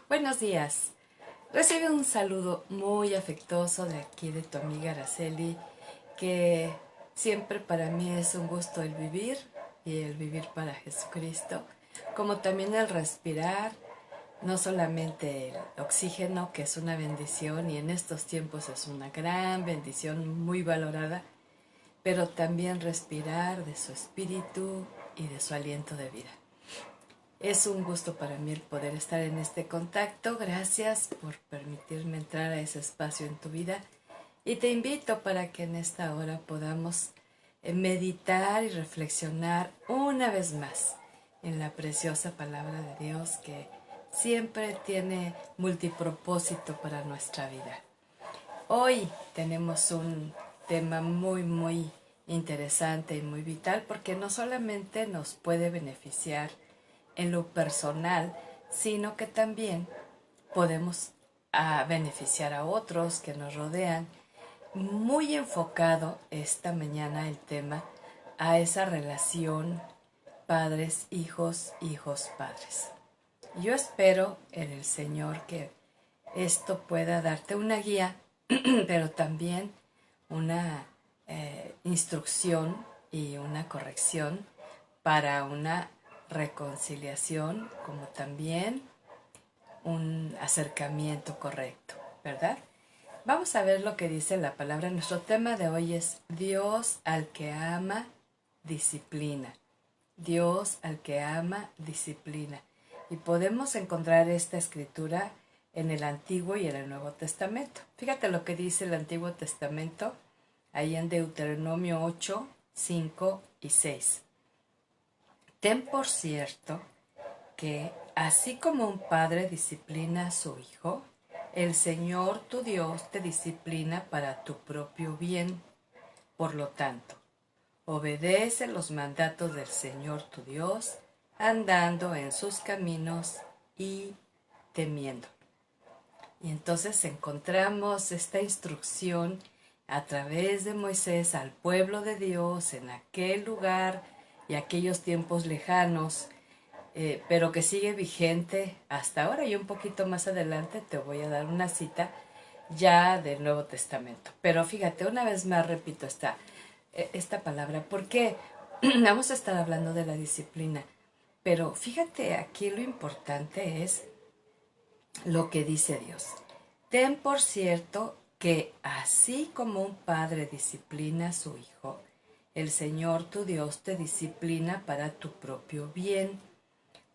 Buenos días. Recibe un saludo muy afectuoso de aquí de tu amiga Araceli, que siempre para mí es un gusto el vivir y el vivir para Jesucristo, como también el respirar, no solamente el oxígeno, que es una bendición y en estos tiempos es una gran bendición muy valorada, pero también respirar de su espíritu y de su aliento de vida. Es un gusto para mí el poder estar en este contacto. Gracias por permitirme entrar a ese espacio en tu vida. Y te invito para que en esta hora podamos meditar y reflexionar una vez más en la preciosa palabra de Dios que siempre tiene multipropósito para nuestra vida. Hoy tenemos un tema muy interesante y muy vital porque no solamente nos puede beneficiar en lo personal, sino que también podemos beneficiar a otros que nos rodean. Muy enfocado esta mañana el tema a esa relación padres, hijos, hijos, padres. Yo espero en el Señor que esto pueda darte una guía, pero también una instrucción y una corrección para una reconciliación, como también un acercamiento correcto, ¿verdad? Vamos a ver lo que dice la palabra. Nuestro tema de hoy es Dios al que ama, disciplina. Dios al que ama, disciplina. Y podemos encontrar esta escritura en el Antiguo y en el Nuevo Testamento. Fíjate lo que dice el Antiguo Testamento, ahí en Deuteronomio 8, 5 y 6. Ten por cierto que, así como un padre disciplina a su hijo, el Señor tu Dios te disciplina para tu propio bien. Por lo tanto, obedece los mandatos del Señor tu Dios, andando en sus caminos y temiendo. Y entonces encontramos esta instrucción a través de Moisés al pueblo de Dios en aquel lugar y aquellos tiempos lejanos, pero que sigue vigente hasta ahora, y un poquito más adelante te voy a dar una cita ya del Nuevo Testamento. Pero fíjate, una vez más repito esta palabra, porque vamos a estar hablando de la disciplina, pero fíjate aquí lo importante es lo que dice Dios. Ten por cierto que así como un padre disciplina a su hijo, el Señor tu Dios te disciplina para tu propio bien.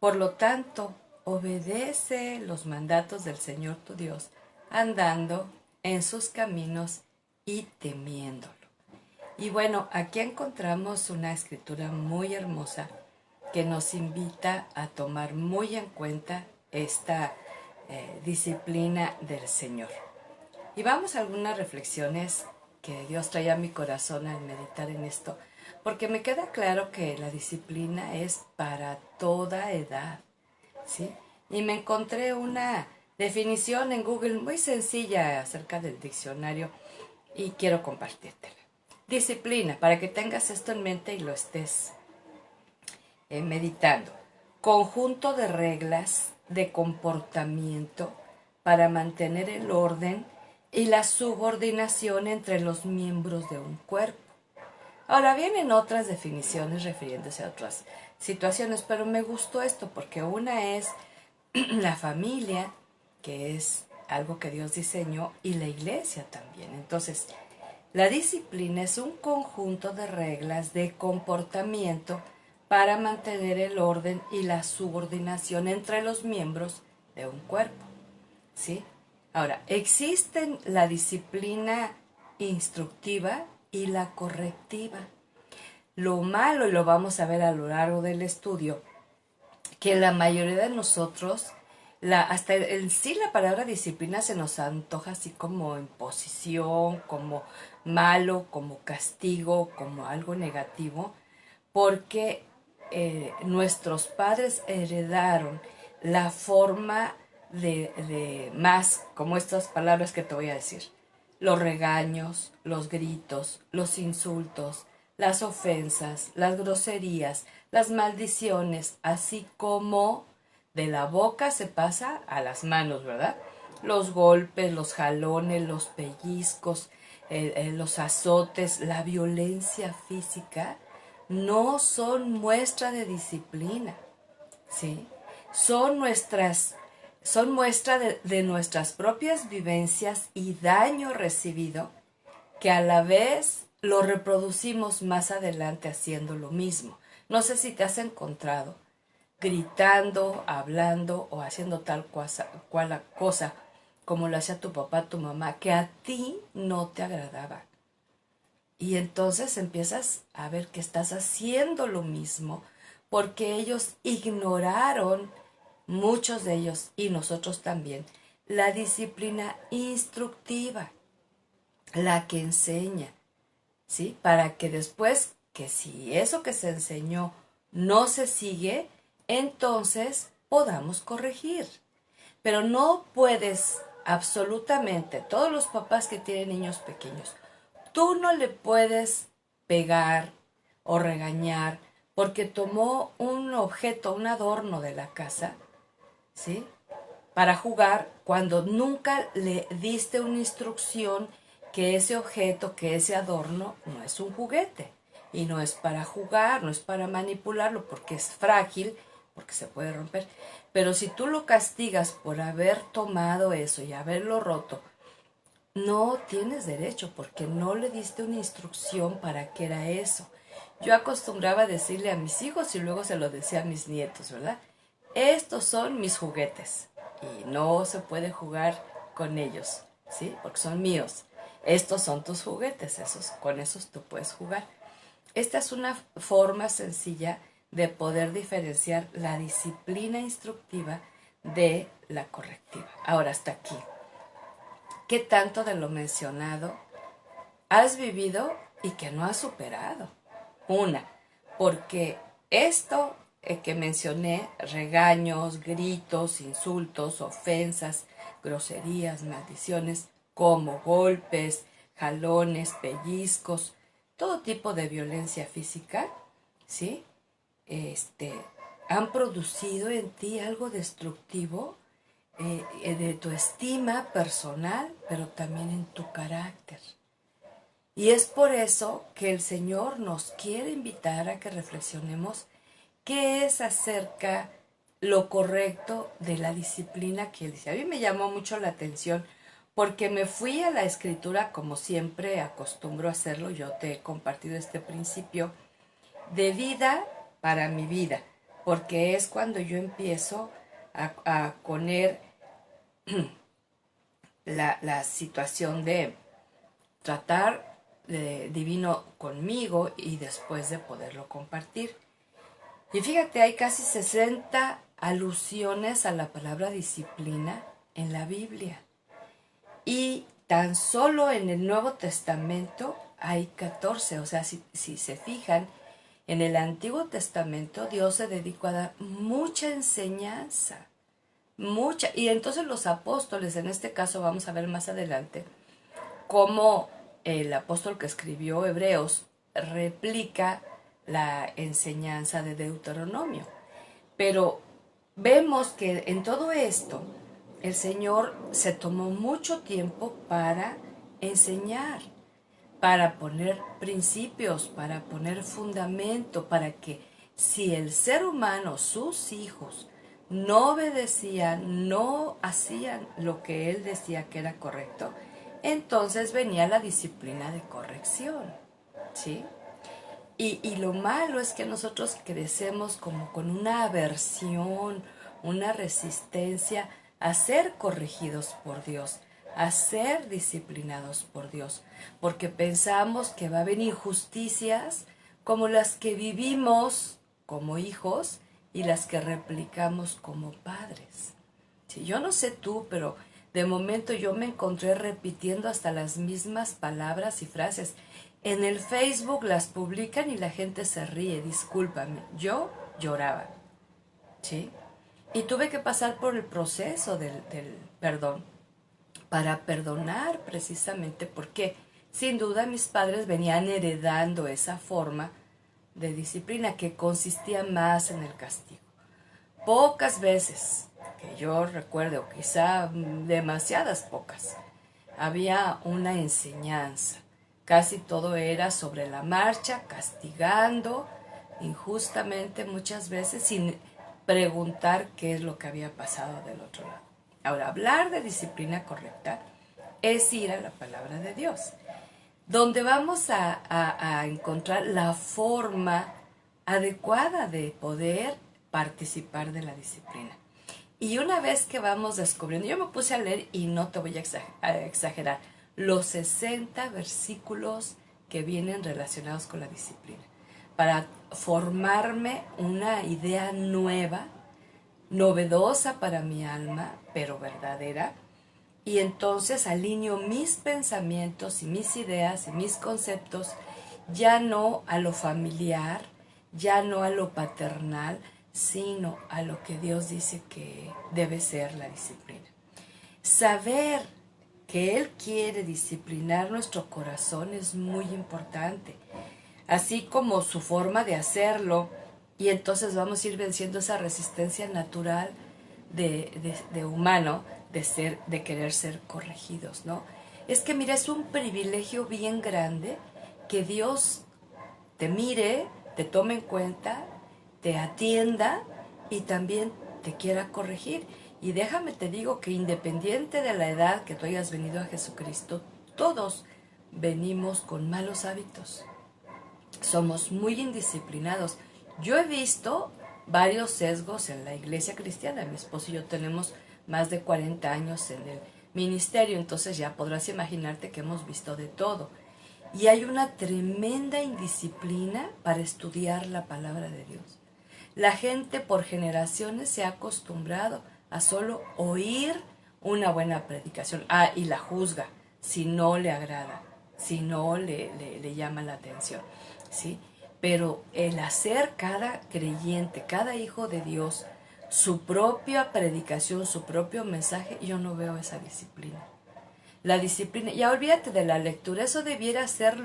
Por lo tanto, obedece los mandatos del Señor tu Dios, andando en sus caminos y temiéndolo. Y bueno, aquí encontramos una escritura muy hermosa que nos invita a tomar muy en cuenta esta disciplina del Señor. Y vamos a algunas reflexiones que Dios trae a mi corazón al meditar en esto, porque me queda claro que la disciplina es para toda edad, ¿sí? Y me encontré una definición en Google muy sencilla acerca del diccionario y quiero compartírtela. Disciplina, para que tengas esto en mente y lo estés meditando. Conjunto de reglas de comportamiento para mantener el orden y la subordinación entre los miembros de un cuerpo. Ahora vienen otras definiciones refiriéndose a otras situaciones, pero me gustó esto porque una es la familia, que es algo que Dios diseñó, y la iglesia también. Entonces, la disciplina es un conjunto de reglas de comportamiento para mantener el orden y la subordinación entre los miembros de un cuerpo, ¿sí? Ahora, existen la disciplina instructiva y la correctiva. Lo malo, y lo vamos a ver a lo largo del estudio, que la mayoría de nosotros, hasta en sí la palabra disciplina se nos antoja así como imposición, como malo, como castigo, como algo negativo, porque nuestros padres heredaron la forma de más, como estas palabras que te voy a decir, los regaños, los gritos, los insultos, las ofensas, las groserías, las maldiciones, así como de la boca se pasa a las manos, ¿verdad? Los golpes, los jalones, los pellizcos, los azotes, la violencia física no son muestra de disciplina, ¿sí? Son muestra de nuestras propias vivencias y daño recibido que a la vez lo reproducimos más adelante haciendo lo mismo. No sé si te has encontrado gritando, hablando o haciendo tal cual cosa como lo hacía tu papá, tu mamá, que a ti no te agradaba. Y entonces empiezas a ver que estás haciendo lo mismo porque ellos ignoraron, muchos de ellos y nosotros también, la disciplina instructiva, la que enseña, ¿sí? Para que después, que si eso que se enseñó no se sigue, entonces podamos corregir. Pero no puedes absolutamente, todos los papás que tienen niños pequeños, tú no le puedes pegar o regañar porque tomó un objeto, un adorno de la casa, ¿sí? Para jugar cuando nunca le diste una instrucción que ese objeto, que ese adorno no es un juguete y no es para jugar, no es para manipularlo porque es frágil, porque se puede romper. Pero si tú lo castigas por haber tomado eso y haberlo roto, no tienes derecho porque no le diste una instrucción para qué era eso. Yo acostumbraba a decirle a mis hijos y luego se lo decía a mis nietos, ¿verdad? Estos son mis juguetes y no se puede jugar con ellos, ¿sí? Porque son míos. Estos son tus juguetes, con esos tú puedes jugar. Esta es una forma sencilla de poder diferenciar la disciplina instructiva de la correctiva. Ahora, hasta aquí. ¿Qué tanto de lo mencionado has vivido y que no has superado? Una, porque esto que mencioné, regaños, gritos, insultos, ofensas, groserías, maldiciones, como golpes, jalones, pellizcos, todo tipo de violencia física, ¿sí? Han producido en ti algo destructivo de tu estima personal, pero también en tu carácter. Y es por eso que el Señor nos quiere invitar a que reflexionemos qué es acerca lo correcto de la disciplina que Él dice. A mí me llamó mucho la atención porque me fui a la escritura como siempre acostumbro hacerlo. Yo te he compartido este principio de vida para mi vida, porque es cuando yo empiezo a poner la situación de tratar de divino conmigo y después de poderlo compartir. Y fíjate, hay casi 60 alusiones a la palabra disciplina en la Biblia. Y tan solo en el Nuevo Testamento hay 14. O sea, si se fijan, en el Antiguo Testamento Dios se dedicó a dar mucha enseñanza. Mucha. Y entonces los apóstoles, en este caso vamos a ver más adelante, cómo el apóstol que escribió Hebreos replica la enseñanza de Deuteronomio. Pero vemos que en todo esto el Señor se tomó mucho tiempo para enseñar, para poner principios, para poner fundamento, para que si el ser humano, sus hijos, no obedecían, no hacían lo que él decía que era correcto, entonces venía la disciplina de corrección, ¿sí? Y lo malo es que nosotros crecemos como con una aversión, una resistencia a ser corregidos por Dios, a ser disciplinados por Dios, porque pensamos que va a haber injusticias como las que vivimos como hijos y las que replicamos como padres. Sí, yo no sé tú, pero de momento yo me encontré repitiendo hasta las mismas palabras y frases. En el Facebook las publican y la gente se ríe, discúlpame. Yo lloraba, ¿sí? Y tuve que pasar por el proceso del perdón para perdonar precisamente porque sin duda mis padres venían heredando esa forma de disciplina que consistía más en el castigo. Pocas veces que yo recuerdo, quizá demasiadas pocas, había una enseñanza. Casi todo era sobre la marcha, castigando injustamente muchas veces sin preguntar qué es lo que había pasado del otro lado. Ahora, hablar de disciplina correcta es ir a la palabra de Dios, donde vamos a encontrar la forma adecuada de poder participar de la disciplina. Y una vez que vamos descubriendo, yo me puse a leer y no te voy a exagerar, los 60 versículos que vienen relacionados con la disciplina, para formarme una idea nueva, novedosa para mi alma, pero verdadera. Y entonces alineo mis pensamientos y mis ideas y mis conceptos ya no a lo familiar, ya no a lo paternal, sino a lo que Dios dice que debe ser la disciplina. Saber que Él quiere disciplinar nuestro corazón es muy importante, así como su forma de hacerlo, y entonces vamos a ir venciendo esa resistencia natural de humano de querer ser corregidos, ¿no? Es que mira, es un privilegio bien grande que Dios te mire, te tome en cuenta, te atienda y también te quiera corregir. Y déjame te digo que independiente de la edad que tú hayas venido a Jesucristo, todos venimos con malos hábitos. Somos muy indisciplinados. Yo he visto varios sesgos en la iglesia cristiana. Mi esposo y yo tenemos más de 40 años en el ministerio, entonces ya podrás imaginarte que hemos visto de todo. Y hay una tremenda indisciplina para estudiar la palabra de Dios. La gente por generaciones se ha acostumbrado a solo oír una buena predicación. Ah, y la juzga si no le agrada, si no le llama la atención, ¿sí? Pero el hacer cada creyente, cada hijo de Dios, su propia predicación, su propio mensaje, yo no veo esa disciplina. La disciplina, ya olvídate de la lectura, eso debiera ser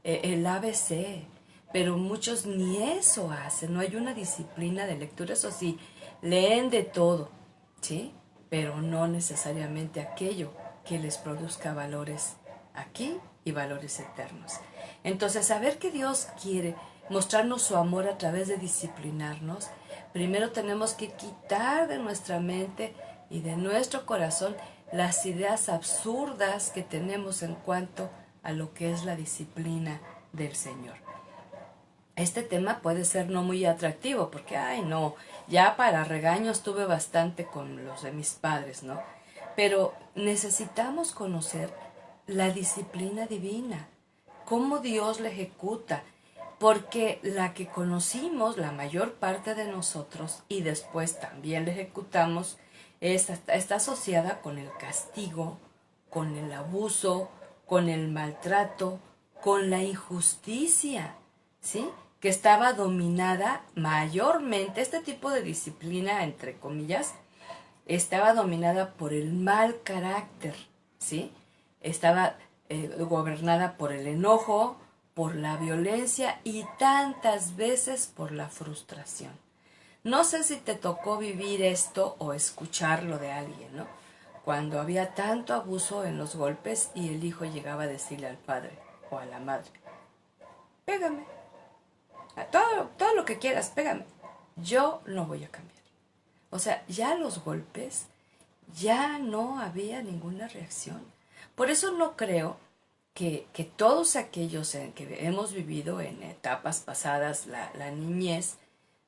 el ABC, pero muchos ni eso hacen, no hay una disciplina de lectura, eso sí, leen de todo, ¿sí? Pero no necesariamente aquello que les produzca valores aquí y valores eternos. Entonces, saber que Dios quiere mostrarnos su amor a través de disciplinarnos, primero tenemos que quitar de nuestra mente y de nuestro corazón las ideas absurdas que tenemos en cuanto a lo que es la disciplina del Señor. Este tema puede ser no muy atractivo porque, ay no, ya para regaños tuve bastante con los de mis padres, ¿no? Pero necesitamos conocer la disciplina divina, cómo Dios la ejecuta, porque la que conocimos, la mayor parte de nosotros, y después también la ejecutamos, está asociada con el castigo, con el abuso, con el maltrato, con la injusticia, ¿sí? Que estaba dominada mayormente, este tipo de disciplina, entre comillas, estaba dominada por el mal carácter, ¿sí? Estaba gobernada por el enojo, por la violencia y tantas veces por la frustración. No sé si te tocó vivir esto o escucharlo de alguien, ¿no? Cuando había tanto abuso en los golpes y el hijo llegaba a decirle al padre o a la madre, pégame, todo lo que quieras, pégame. Yo no voy a cambiar. O sea, ya los golpes, ya no había ninguna reacción. Por eso no creo que todos aquellos en que hemos vivido en etapas pasadas, la niñez,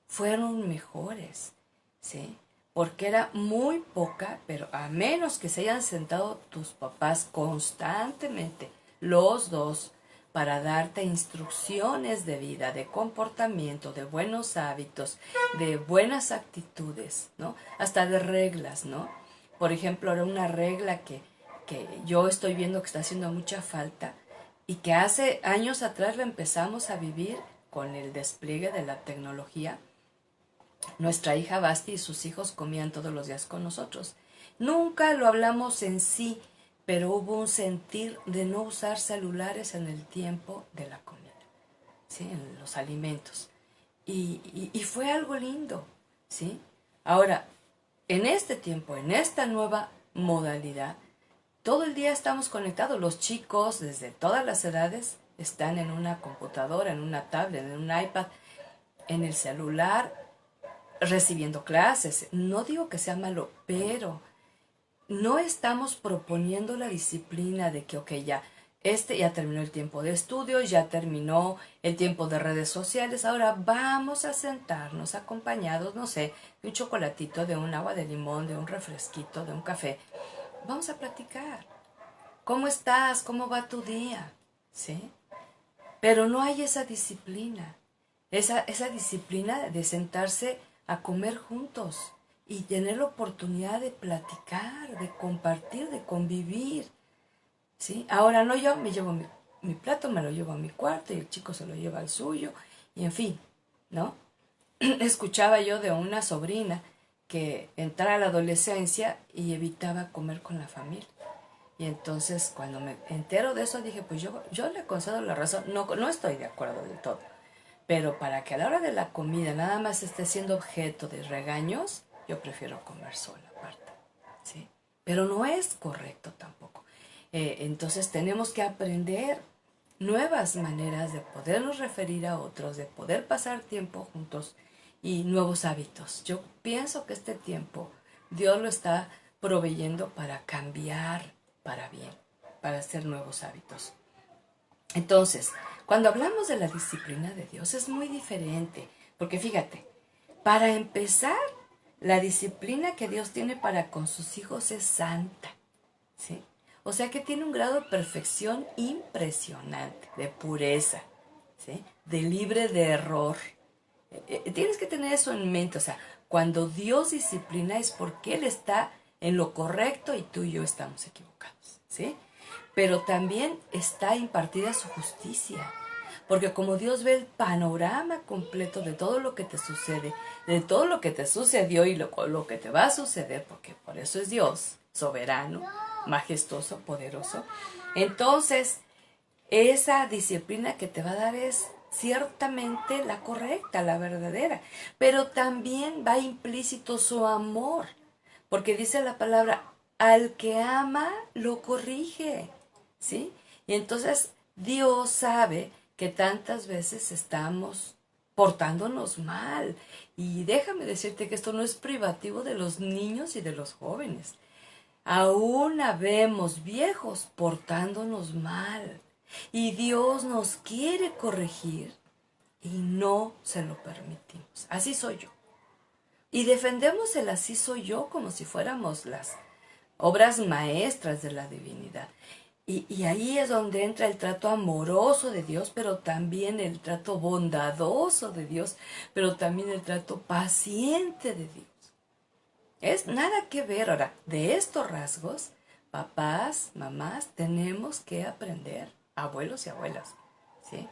fueron mejores, ¿sí? Porque era muy poca, pero a menos que se hayan sentado tus papás constantemente, los dos, para darte instrucciones de vida, de comportamiento, de buenos hábitos, de buenas actitudes, ¿no? Hasta de reglas, ¿no? Por ejemplo, era una regla que yo estoy viendo que está haciendo mucha falta y que hace años atrás la empezamos a vivir con el despliegue de la tecnología. Nuestra hija Basti y sus hijos comían todos los días con nosotros. Nunca lo hablamos en sí, pero hubo un sentir de no usar celulares en el tiempo de la comida, ¿sí? En los alimentos. Y fue algo lindo, ¿sí? Ahora, en este tiempo, en esta nueva modalidad, todo el día estamos conectados. Los chicos, desde todas las edades, están en una computadora, en una tablet, en un iPad, en el celular, recibiendo clases. No digo que sea malo, pero no estamos proponiendo la disciplina de que, ok, ya terminó el tiempo de estudio, ya terminó el tiempo de redes sociales, ahora vamos a sentarnos acompañados, no sé, de un chocolatito, de un agua de limón, de un refresquito, de un café. Vamos a platicar. ¿Cómo estás? ¿Cómo va tu día? ¿Sí? Pero no hay esa disciplina. Esa disciplina de sentarse a comer juntos y tener la oportunidad de platicar, de compartir, de convivir. ¿Sí? Ahora no, yo me llevo mi plato, me lo llevo a mi cuarto y el chico se lo lleva al suyo. Y en fin, ¿no? Escuchaba yo de una sobrina que entraba a la adolescencia y evitaba comer con la familia. Y entonces cuando me entero de eso dije, pues yo le concedo la razón. No estoy de acuerdo del todo. Pero para que a la hora de la comida nada más esté siendo objeto de regaños, yo prefiero comer sola aparte. ¿Sí? Pero no es correcto tampoco. Entonces tenemos que aprender nuevas maneras de podernos referir a otros, de poder pasar tiempo juntos y nuevos hábitos. Yo pienso que este tiempo Dios lo está proveyendo para cambiar para bien, para hacer nuevos hábitos. Entonces, cuando hablamos de la disciplina de Dios es muy diferente, porque fíjate, para empezar, la disciplina que Dios tiene para con sus hijos es santa, ¿sí? O sea que tiene un grado de perfección impresionante, de pureza, ¿sí? De libre de error. Tienes que tener eso en mente, o sea, cuando Dios disciplina es porque Él está en lo correcto y tú y yo estamos equivocados, ¿sí? Pero también está impartida su justicia, porque como Dios ve el panorama completo de todo lo que te sucede, de todo lo que te sucedió y lo que te va a suceder, porque por eso es Dios, soberano, majestuoso, poderoso, entonces esa disciplina que te va a dar es ciertamente la correcta, la verdadera, pero también va implícito su amor, porque dice la palabra, al que ama, lo corrige, ¿sí? Y entonces Dios sabe que tantas veces estamos portándonos mal. Y déjame decirte que esto no es privativo de los niños y de los jóvenes. Aún habemos viejos portándonos mal. Y Dios nos quiere corregir y no se lo permitimos. Así soy yo. Y defendemos el así soy yo como si fuéramos las obras maestras de la divinidad. Y ahí es donde entra el trato amoroso de Dios, pero también el trato bondadoso de Dios, pero también el trato paciente de Dios. Es nada que ver. Ahora, de estos rasgos, papás, mamás, tenemos que aprender, abuelos y abuelas, ¿sí?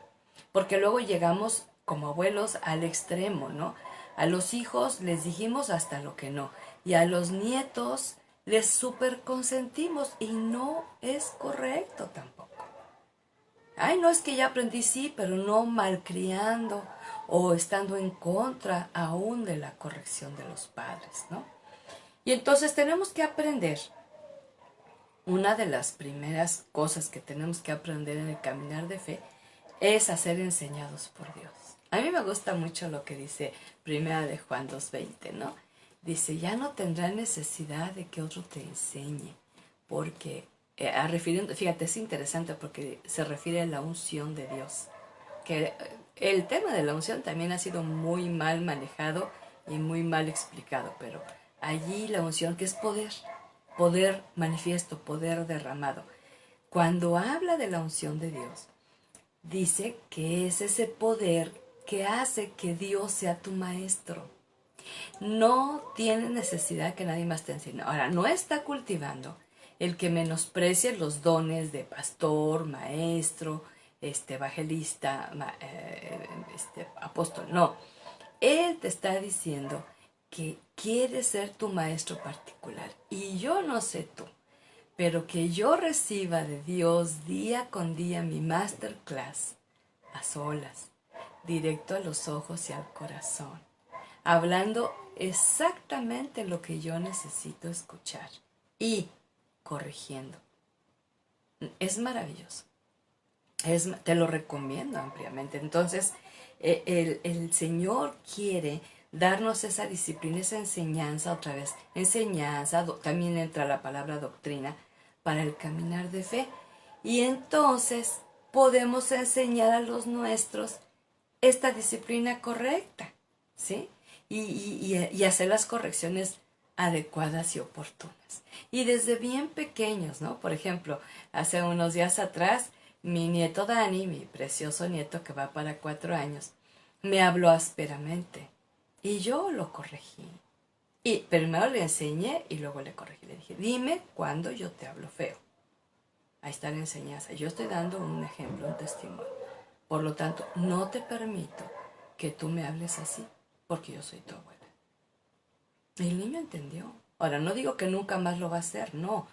Porque luego llegamos como abuelos al extremo, ¿no? A los hijos les dijimos hasta lo que no. Y a los nietos les super consentimos y no es correcto tampoco. Ay, no es que ya aprendí, sí, pero no malcriando o estando en contra aún de la corrección de los padres, ¿no? Y entonces tenemos que aprender. Una de las primeras cosas que tenemos que aprender en el caminar de fe es a ser enseñados por Dios. A mí me gusta mucho lo que dice Primera de Juan 2:20, ¿no? Dice, ya no tendrá necesidad de que otro te enseñe, porque, fíjate, es interesante porque se refiere a la unción de Dios, que el tema de la unción también ha sido muy mal manejado y muy mal explicado, pero allí la unción que es poder, poder manifiesto, poder derramado. Cuando habla de la unción de Dios, dice que es ese poder que hace que Dios sea tu maestro. No tiene necesidad que nadie más te enseñe. Ahora, no está cultivando el que menosprecie los dones de pastor, maestro, evangelista, apóstol. No, Él te está diciendo que quiere ser tu maestro particular. Y yo no sé tú, pero que yo reciba de Dios día con día mi masterclass a solas, directo a los ojos y al corazón, hablando exactamente lo que yo necesito escuchar y corrigiendo. Es maravilloso. Te lo recomiendo ampliamente. Entonces, el Señor quiere darnos esa disciplina, esa enseñanza, otra vez, enseñanza, también entra la palabra doctrina, para el caminar de fe. Y entonces podemos enseñar a los nuestros esta disciplina correcta, ¿sí? Y hacer las correcciones adecuadas y oportunas. Y desde bien pequeños, ¿no? Por ejemplo, hace unos días atrás, mi nieto Dani, mi precioso nieto que va para 4 años, me habló ásperamente y yo lo corregí. Y primero le enseñé y luego le corregí. Le dije, dime cuando yo te hablo feo. Ahí está la enseñanza. Yo estoy dando un ejemplo, un testimonio. Por lo tanto, no te permito que tú me hables así, porque yo soy tu abuela. Y el niño entendió. Ahora, no digo que nunca más lo va a hacer, no.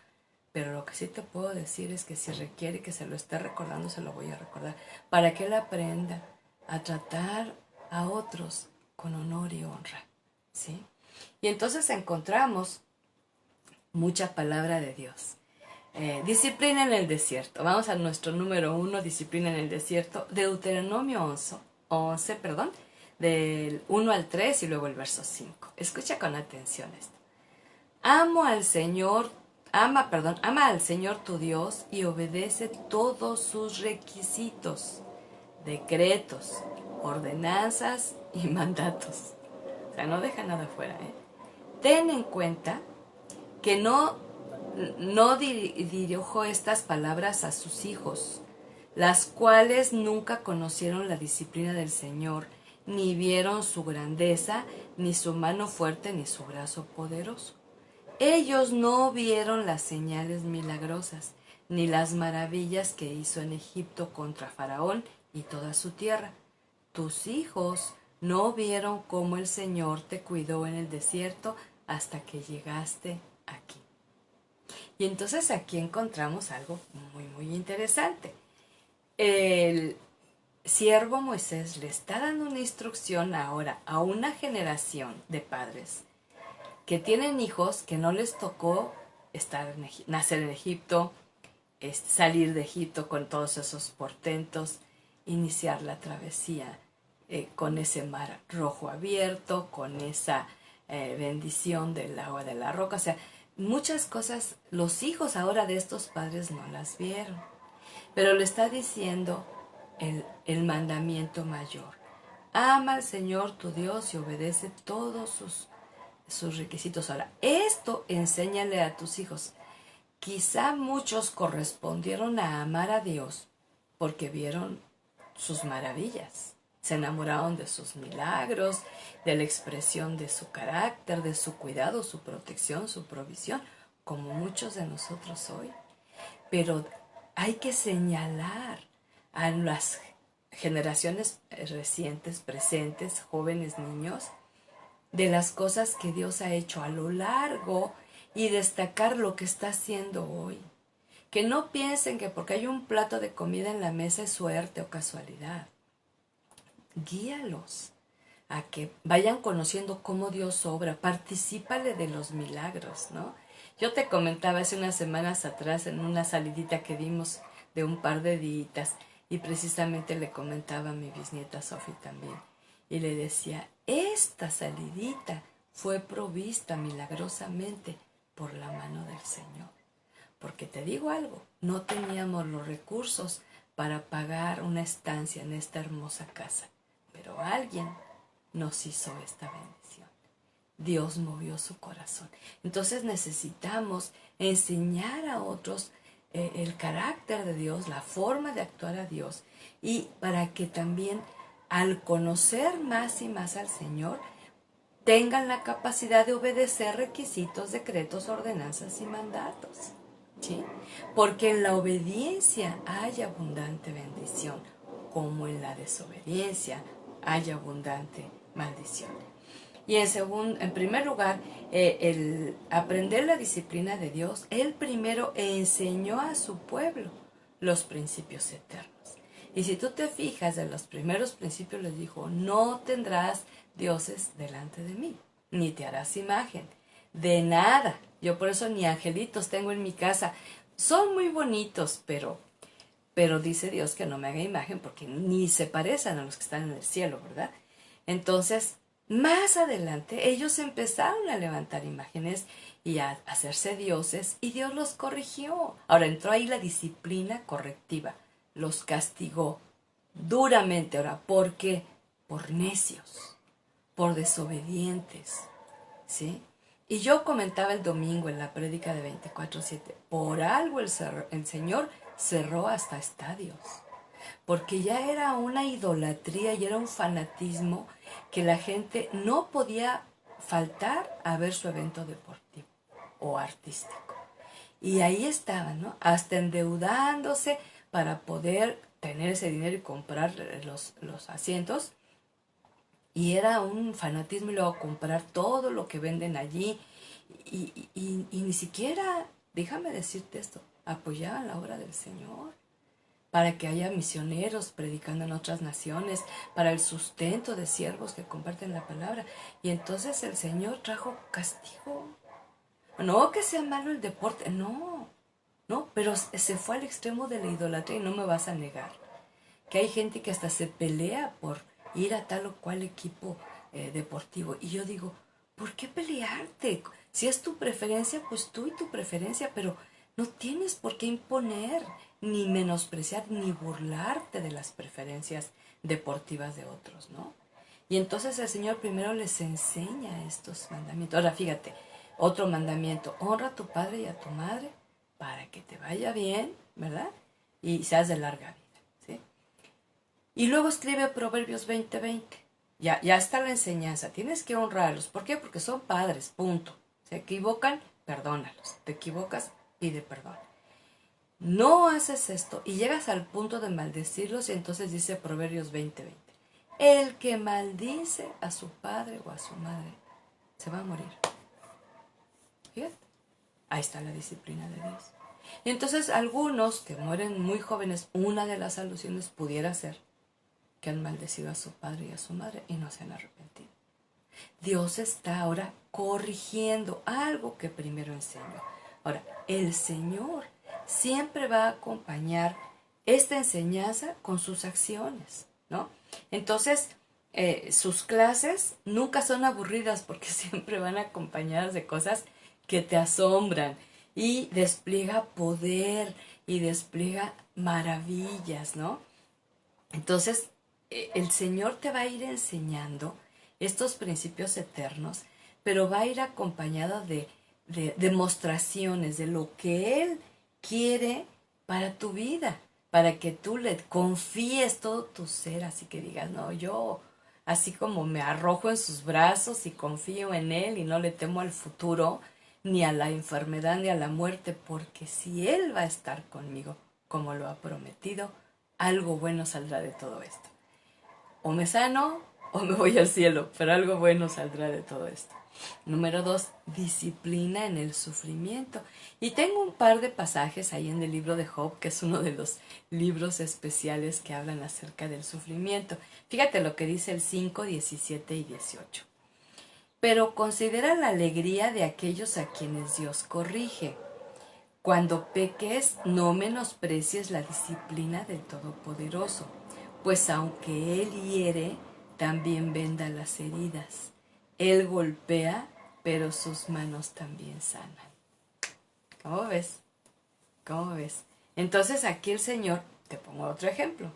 Pero lo que sí te puedo decir es que si requiere que se lo esté recordando, se lo voy a recordar. Para que él aprenda a tratar a otros con honor y honra, ¿sí? Y entonces encontramos mucha palabra de Dios. Disciplina en el desierto. Vamos a nuestro número 1, disciplina en el desierto. Deuteronomio 11, del 1 al 3 y luego el verso 5. Escucha con atención esto. Ama al Señor tu Dios y obedece todos sus requisitos, decretos, ordenanzas y mandatos. O sea, no deja nada fuera, ¿eh? Ten en cuenta que no dirijo estas palabras a sus hijos, las cuales nunca conocieron la disciplina del Señor, ni vieron su grandeza, ni su mano fuerte, ni su brazo poderoso. Ellos no vieron las señales milagrosas, ni las maravillas que hizo en Egipto contra Faraón y toda su tierra. Tus hijos no vieron cómo el Señor te cuidó en el desierto hasta que llegaste aquí. Y entonces aquí encontramos algo muy, muy interesante. El siervo Moisés le está dando una instrucción ahora a una generación de padres que tienen hijos que no les tocó nacer en Egipto, salir de Egipto con todos esos portentos, iniciar la travesía con ese mar rojo abierto, con esa bendición del agua de la roca. O sea, muchas cosas los hijos ahora de estos padres no las vieron. Pero le está diciendo el mandamiento mayor. Ama al Señor tu Dios y obedece todos sus requisitos. Ahora, esto enséñale a tus hijos. Quizá muchos correspondieron a amar a Dios porque vieron sus maravillas. Se enamoraron de sus milagros, de la expresión de su carácter, de su cuidado, su protección, su provisión, como muchos de nosotros hoy. Pero hay que señalar a las generaciones recientes, presentes, jóvenes, niños, de las cosas que Dios ha hecho a lo largo y destacar lo que está haciendo hoy. Que no piensen que porque hay un plato de comida en la mesa es suerte o casualidad. Guíalos a que vayan conociendo cómo Dios obra, particípale de los milagros, ¿no? Yo te comentaba hace unas semanas atrás en una salidita que dimos de un par de días y precisamente le comentaba a mi bisnieta Sofi también y le decía, esta salidita fue provista milagrosamente por la mano del Señor. Porque te digo algo, no teníamos los recursos para pagar una estancia en esta hermosa casa, pero alguien nos hizo esta bendición. Dios movió su corazón. Entonces necesitamos enseñar a otros el carácter de Dios, la forma de actuar a Dios, y para que también al conocer más y más al Señor, tengan la capacidad de obedecer requisitos, decretos, ordenanzas y mandatos. ¿Sí? Porque en la obediencia hay abundante bendición, como en la desobediencia hay abundante maldición. Y en primer lugar, el aprender la disciplina de Dios, Él primero enseñó a su pueblo los principios eternos. Y si tú te fijas, de los primeros principios les dijo, no tendrás dioses delante de mí, ni te harás imagen de nada. Yo por eso ni angelitos tengo en mi casa. Son muy bonitos, pero dice Dios que no me haga imagen porque ni se parecen a los que están en el cielo, ¿verdad? Entonces, más adelante, ellos empezaron a levantar imágenes y a hacerse dioses y Dios los corrigió. Ahora entró ahí la disciplina correctiva, los castigó duramente. Ahora, ¿por qué? Por necios, por desobedientes, ¿sí? Y yo comentaba el domingo en la prédica de 24/7, por algo el Señor cerró hasta estadios, porque ya era una idolatría y era un fanatismo que la gente no podía faltar a ver su evento deportivo o artístico. Y ahí estaban, ¿no? Hasta endeudándose para poder tener ese dinero y comprar los asientos. Y era un fanatismo y luego comprar todo lo que venden allí. Y ni siquiera, déjame decirte esto, apoyaban la obra del Señor para que haya misioneros predicando en otras naciones, para el sustento de siervos que comparten la palabra. Y entonces el Señor trajo castigo. No que sea malo el deporte, no, pero se fue al extremo de la idolatría y no me vas a negar que hay gente que hasta se pelea por ir a tal o cual equipo deportivo. Y yo digo, ¿por qué pelearte? Si es tu preferencia, pues tú y tu preferencia, pero no tienes por qué imponer, ni menospreciar, ni burlarte de las preferencias deportivas de otros, ¿no? Y entonces el Señor primero les enseña estos mandamientos. Ahora fíjate, otro mandamiento, honra a tu padre y a tu madre para que te vaya bien, ¿verdad? Y seas de larga vida. Y luego escribe Proverbios 20:20. Ya está la enseñanza. Tienes que honrarlos. ¿Por qué? Porque son padres, punto. Se equivocan, perdónalos. Te equivocas, pide perdón. No haces esto y llegas al punto de maldecirlos y entonces dice Proverbios 20:20. El que maldice a su padre o a su madre se va a morir. Fíjate. Ahí está la disciplina de Dios. Y entonces algunos que mueren muy jóvenes, una de las alusiones pudiera ser que han maldecido a su padre y a su madre y no se han arrepentido. Dios está ahora corrigiendo algo que primero enseñó. Ahora, el Señor siempre va a acompañar esta enseñanza con sus acciones, ¿no? Entonces, sus clases nunca son aburridas porque siempre van acompañadas de cosas que te asombran y despliega poder y despliega maravillas, ¿no? Entonces, el Señor te va a ir enseñando estos principios eternos, pero va a ir acompañado de demostraciones de lo que Él quiere para tu vida, para que tú le confíes todo tu ser, así que digas, no, yo así como me arrojo en sus brazos y confío en Él y no le temo al futuro, ni a la enfermedad, ni a la muerte, porque si Él va a estar conmigo, como lo ha prometido, algo bueno saldrá de todo esto. O me sano o me voy al cielo, pero algo bueno saldrá de todo esto. Número 2, disciplina en el sufrimiento. Y tengo un par de pasajes ahí en el libro de Job, que es uno de los libros especiales que hablan acerca del sufrimiento. Fíjate lo que dice el 5, 17 y 18. Pero considera la alegría de aquellos a quienes Dios corrige. Cuando peques, no menosprecies la disciplina del Todopoderoso, pues aunque Él hiere, también venda las heridas. Él golpea, pero sus manos también sanan. ¿Cómo ves? ¿Cómo ves? Entonces aquí el Señor, te pongo otro ejemplo.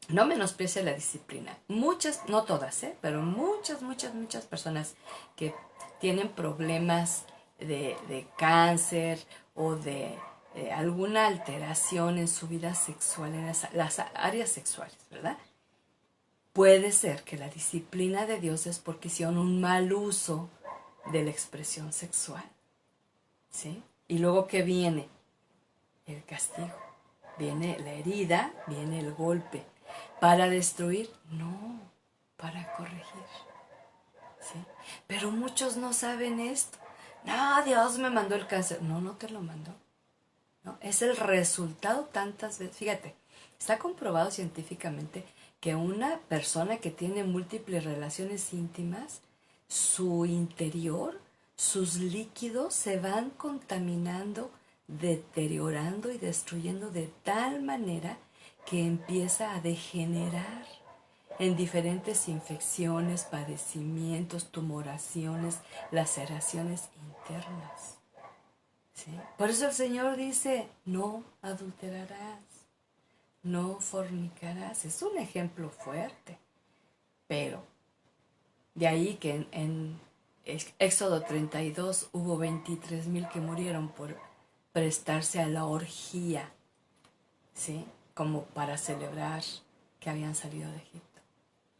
No menosprecia la disciplina. Muchas, no todas, pero muchas personas que tienen problemas de cáncer o de alguna alteración en su vida sexual, en las áreas sexuales, ¿verdad? Puede ser que la disciplina de Dios es porque hicieron un mal uso de la expresión sexual, ¿sí? Y luego, ¿qué viene? El castigo. Viene la herida, viene el golpe. ¿Para destruir? No, para corregir. ¿Sí? Pero muchos no saben esto. No, Dios me mandó el cáncer. No, no te lo mandó. No, es el resultado tantas veces. Fíjate, está comprobado científicamente que una persona que tiene múltiples relaciones íntimas, su interior, sus líquidos se van contaminando, deteriorando y destruyendo de tal manera que empieza a degenerar en diferentes infecciones, padecimientos, tumoraciones, laceraciones internas. ¿Sí? Por eso el Señor dice, no adulterarás, no fornicarás. Es un ejemplo fuerte, pero de ahí que en Éxodo 32 hubo 23,000 que murieron por prestarse a la orgía, ¿sí? Como para celebrar que habían salido de Egipto.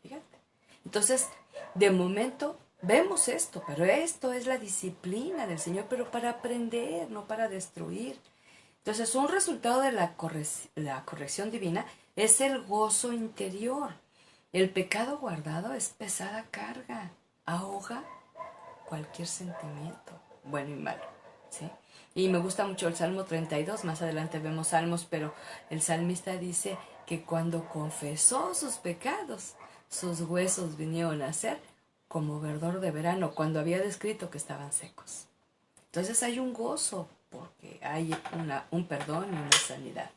Fíjate. Entonces, de momento vemos esto, pero esto es la disciplina del Señor, pero para aprender, no para destruir. Entonces, un resultado de la corrección divina es el gozo interior. El pecado guardado es pesada carga, ahoga cualquier sentimiento, bueno y malo, ¿sí? Y me gusta mucho el Salmo 32, más adelante vemos salmos, pero el salmista dice que cuando confesó sus pecados, sus huesos vinieron a ser como verdor de verano, cuando había descrito que estaban secos. Entonces hay un gozo, porque hay un perdón y una sanidad.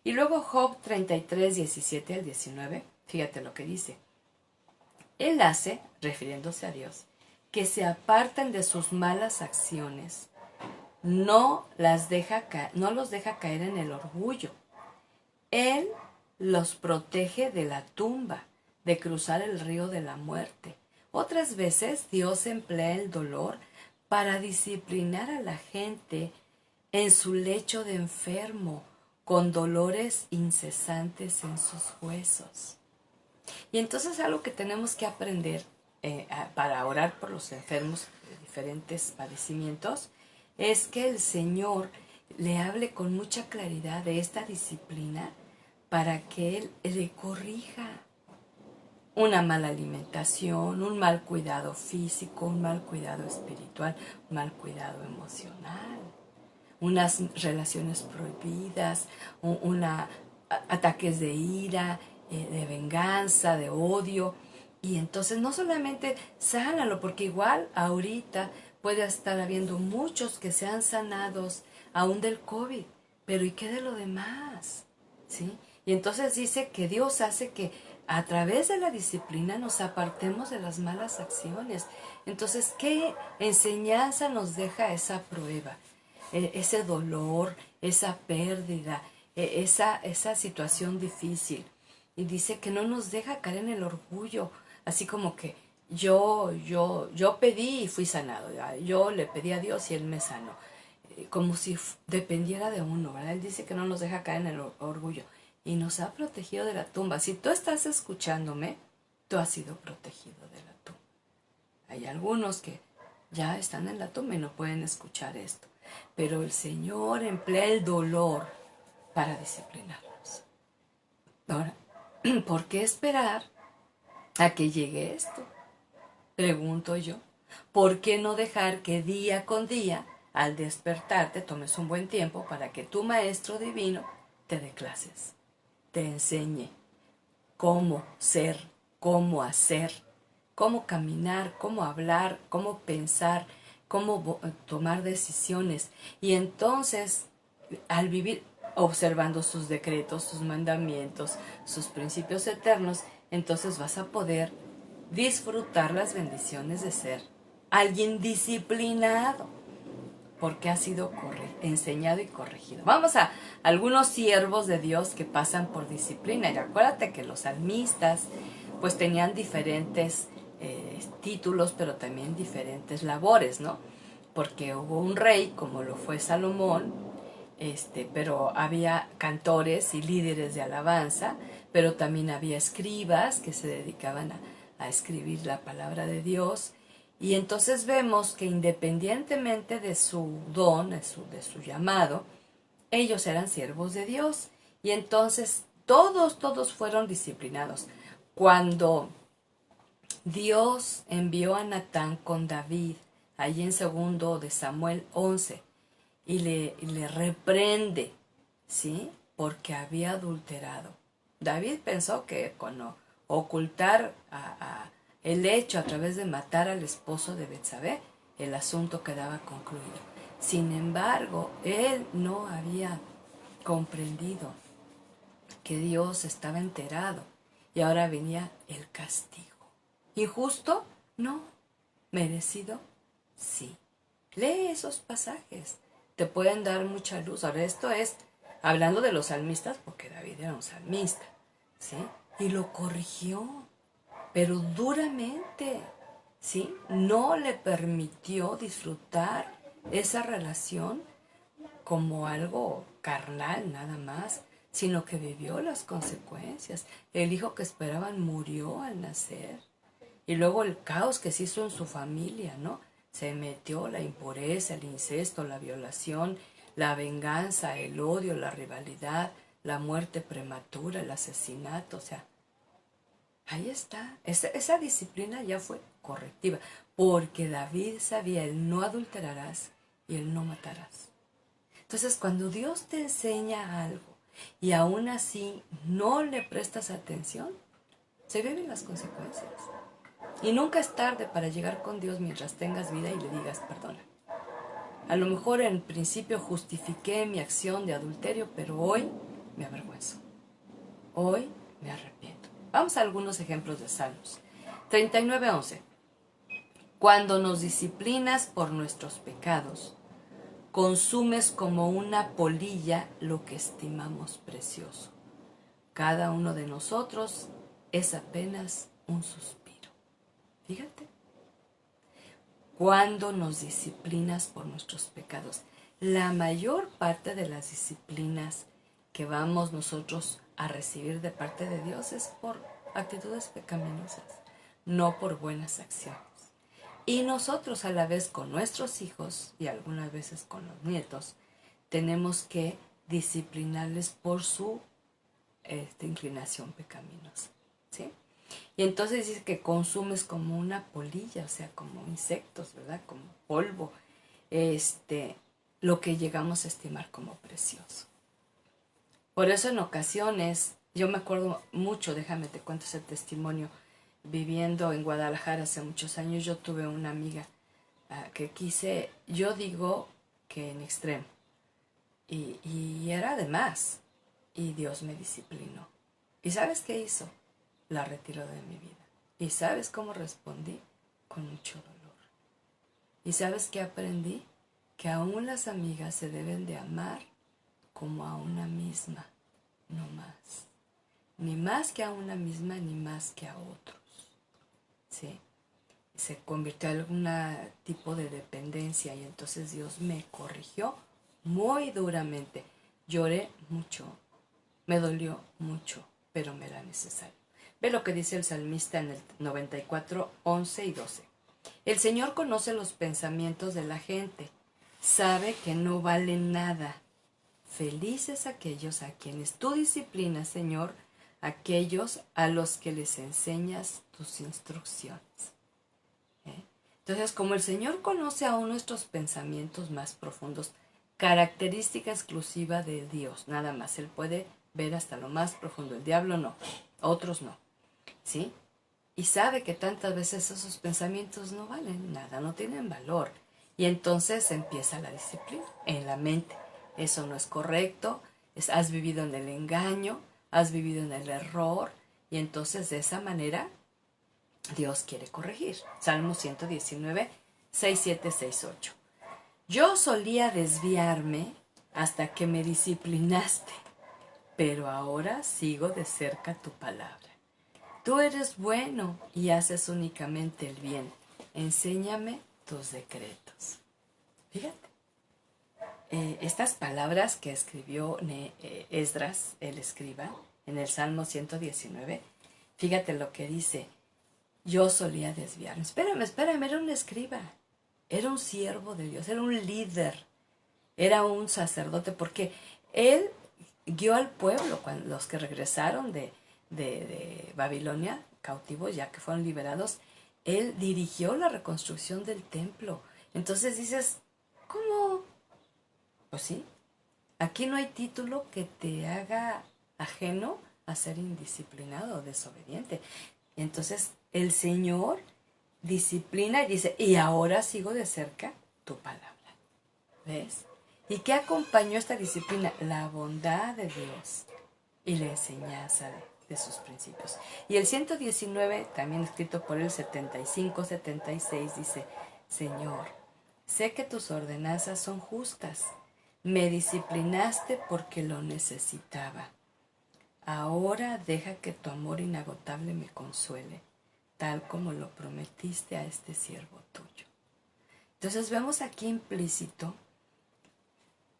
Y luego Job 33, 17 al 19, fíjate lo que dice. Él hace, refiriéndose a Dios, que se aparten de sus malas acciones, no los deja caer en el orgullo. Él los protege de la tumba, de cruzar el río de la muerte. Otras veces Dios emplea el dolor para disciplinar a la gente en su lecho de enfermo, con dolores incesantes en sus huesos. Y entonces algo que tenemos que aprender para orar por los enfermos de diferentes padecimientos es que el Señor le hable con mucha claridad de esta disciplina para que Él le corrija una mala alimentación, un mal cuidado físico, un mal cuidado espiritual, un mal cuidado emocional, unas relaciones prohibidas, ataques de ira, de venganza, de odio. Y entonces no solamente sánalo, porque igual ahorita puede estar habiendo muchos que sean sanados aún del COVID, pero ¿y qué de lo demás? ¿Sí? Y entonces dice que Dios hace que a través de la disciplina nos apartemos de las malas acciones. Entonces, ¿qué enseñanza nos deja esa prueba? Ese dolor, esa pérdida, esa situación difícil. Y dice que no nos deja caer en el orgullo, así como que yo pedí y fui sanado, yo le pedí a Dios y Él me sanó, como si dependiera de uno, ¿verdad? Él dice que no nos deja caer en el orgullo y nos ha protegido de la tumba. Si tú estás escuchándome, tú has sido protegido de la tumba. Hay algunos que ya están en la tumba y no pueden escuchar esto, pero el Señor emplea el dolor para disciplinarnos. Ahora, ¿por qué esperar a que llegue esto? Pregunto yo. ¿Por qué no dejar que día con día, al despertarte, tomes un buen tiempo para que tu Maestro Divino te dé clases, te enseñe cómo ser, cómo hacer, cómo caminar, cómo hablar, cómo pensar, cómo tomar decisiones? Y entonces, al vivir observando sus decretos, sus mandamientos, sus principios eternos, entonces vas a poder disfrutar las bendiciones de ser alguien disciplinado, porque ha sido enseñado y corregido. Vamos a algunos siervos de Dios que pasan por disciplina. Y acuérdate que los salmistas pues tenían diferentes títulos, pero también diferentes labores, ¿no? Porque hubo un rey, como lo fue Salomón, pero había cantores y líderes de alabanza, pero también había escribas que se dedicaban a escribir la palabra de Dios. Y entonces vemos que independientemente de su don, de su llamado, ellos eran siervos de Dios. Y entonces todos fueron disciplinados. Cuando Dios envió a Natán con David, allí en 2 de Samuel 11, y le reprende, ¿sí? Porque había adulterado. David pensó que con ocultar el hecho a través de matar al esposo de Betsabé, el asunto quedaba concluido. Sin embargo, él no había comprendido que Dios estaba enterado y ahora venía el castigo. ¿Injusto? No. ¿Merecido? Sí. Lee esos pasajes. Te pueden dar mucha luz. Ahora esto es hablando de los salmistas, porque David era un salmista, ¿sí? Y lo corrigió, pero duramente, ¿sí? No le permitió disfrutar esa relación como algo carnal nada más, sino que vivió las consecuencias. El hijo que esperaban murió al nacer. Y luego el caos que se hizo en su familia, ¿no? Se metió la impureza, el incesto, la violación, la venganza, el odio, la rivalidad, la muerte prematura, el asesinato, o sea, ahí está. Esa disciplina ya fue correctiva, porque David sabía el no adulterarás y el no matarás. Entonces, cuando Dios te enseña algo y aún así no le prestas atención, se viven las consecuencias. Y nunca es tarde para llegar con Dios mientras tengas vida y le digas perdona. A lo mejor en principio justifiqué mi acción de adulterio, pero hoy me avergüenzo. Hoy me arrepiento. Vamos a algunos ejemplos de Salmos. 39:11. Cuando nos disciplinas por nuestros pecados, consumes como una polilla lo que estimamos precioso. Cada uno de nosotros es apenas un suspiro. Fíjate. Cuando nos disciplinas por nuestros pecados. La mayor parte de las disciplinas que vamos nosotros a recibir de parte de Dios es por actitudes pecaminosas, no por buenas acciones. Y nosotros a la vez con nuestros hijos y algunas veces con los nietos, tenemos que disciplinarles por su inclinación pecaminosa, ¿sí? Y entonces dice que consumes como una polilla, o sea, como insectos, ¿verdad? Como polvo, lo que llegamos a estimar como precioso. Por eso en ocasiones, yo me acuerdo mucho, déjame te cuento ese testimonio, viviendo en Guadalajara hace muchos años, yo tuve una amiga que quise, yo digo que en extremo, y era de más, y Dios me disciplinó. ¿Y sabes qué hizo? La retiró de mi vida. ¿Y sabes cómo respondí? Con mucho dolor. ¿Y sabes qué aprendí? Que aún las amigas se deben de amar como a una misma, no más. Ni más que a una misma, ni más que a otros. ¿Sí? Se convirtió en algún tipo de dependencia y entonces Dios me corrigió muy duramente. Lloré mucho, me dolió mucho, pero me era necesario. Ve lo que dice el salmista en el 94, 11 y 12. El Señor conoce los pensamientos de la gente, sabe que no valen nada. Felices aquellos a quienes tú disciplinas, Señor, aquellos a los que les enseñas tus instrucciones. Entonces, como el Señor conoce aún nuestros pensamientos más profundos, característica exclusiva de Dios, nada más, Él puede ver hasta lo más profundo, el diablo no, otros no, ¿sí? Y sabe que tantas veces esos pensamientos no valen nada, no tienen valor. Y entonces empieza la disciplina en la mente. Eso no es correcto, has vivido en el engaño, has vivido en el error, y entonces de esa manera Dios quiere corregir. Salmo 119, 6, 7, 6, 8. Yo solía desviarme hasta que me disciplinaste, pero ahora sigo de cerca tu palabra. Tú eres bueno y haces únicamente el bien. Enséñame tus decretos. Fíjate. Estas palabras que escribió Esdras, el escriba, en el Salmo 119, fíjate lo que dice. Yo solía desviarme. Espérame, era un escriba. Era un siervo de Dios, era un líder, era un sacerdote, porque él guió al pueblo, cuando los que regresaron de Babilonia, cautivos, ya que fueron liberados, él dirigió la reconstrucción del templo. Entonces dices, ¿cómo? Pues sí, aquí no hay título que te haga ajeno a ser indisciplinado o desobediente. Entonces el Señor disciplina y dice, y ahora sigo de cerca tu palabra. ¿Ves? ¿Y qué acompañó esta disciplina? La bondad de Dios y la enseñanza de sus principios. Y el 119, también escrito por el 75-76, dice, Señor, sé que tus ordenanzas son justas. Me disciplinaste porque lo necesitaba. Ahora deja que tu amor inagotable me consuele, tal como lo prometiste a este siervo tuyo. Entonces vemos aquí implícito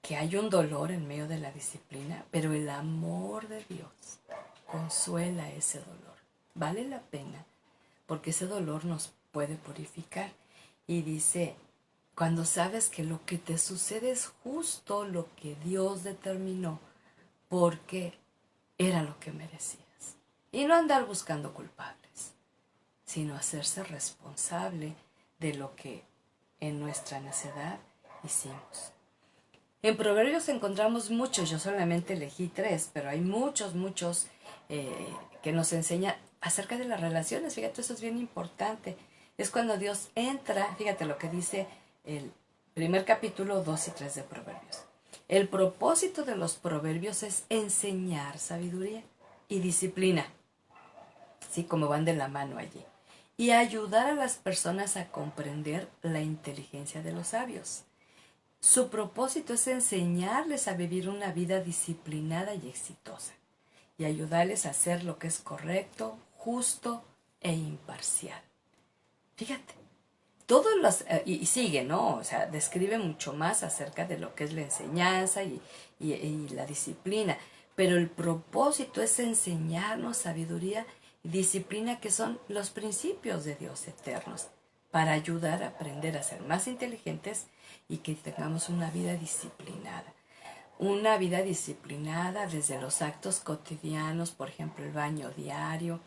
que hay un dolor en medio de la disciplina, pero el amor de Dios consuela ese dolor. Vale la pena, porque ese dolor nos puede purificar. Y dice, cuando sabes que lo que te sucede es justo lo que Dios determinó, porque era lo que merecías. Y no andar buscando culpables, sino hacerse responsable de lo que en nuestra necedad hicimos. En Proverbios encontramos muchos, yo solamente elegí 3, pero hay muchos que nos enseñan acerca de las relaciones. Fíjate, eso es bien importante. Es cuando Dios entra, fíjate lo que dice el primer capítulo 2 y 3 de Proverbios. El propósito de los proverbios es enseñar sabiduría y disciplina, ¿sí? Como van de la mano allí. Y ayudar a las personas a comprender la inteligencia de los sabios. Su propósito es enseñarles a vivir una vida disciplinada y exitosa y ayudarles a hacer lo que es correcto, justo e imparcial. Fíjate, todos los, y sigue, ¿no? O sea, describe mucho más acerca de lo que es la enseñanza y la disciplina, pero el propósito es enseñarnos sabiduría y disciplina, que son los principios de Dios eternos, para ayudar a aprender a ser más inteligentes y que tengamos una vida disciplinada. Una vida disciplinada desde los actos cotidianos, por ejemplo, el baño diario,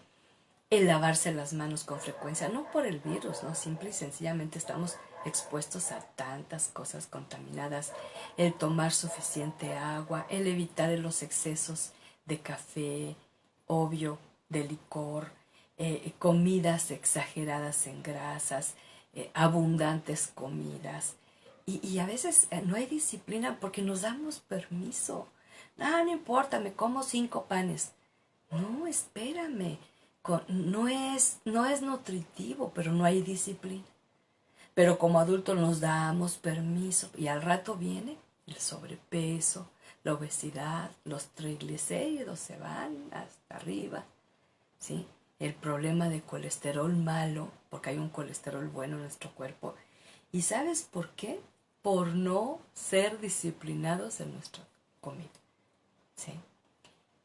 el lavarse las manos con frecuencia, no por el virus, ¿no? Simple y sencillamente estamos expuestos a tantas cosas contaminadas. El tomar suficiente agua, el evitar los excesos de café, obvio, de licor, comidas exageradas en grasas, abundantes comidas. Y a veces no hay disciplina porque nos damos permiso. No importa, me como 5 panes. No, espérame. No es nutritivo, pero no hay disciplina. Pero como adultos nos damos permiso y al rato viene el sobrepeso, la obesidad, los triglicéridos se van hasta arriba, ¿sí? El problema de colesterol malo, porque hay un colesterol bueno en nuestro cuerpo. ¿Y sabes por qué? Por no ser disciplinados en nuestra comida, ¿sí?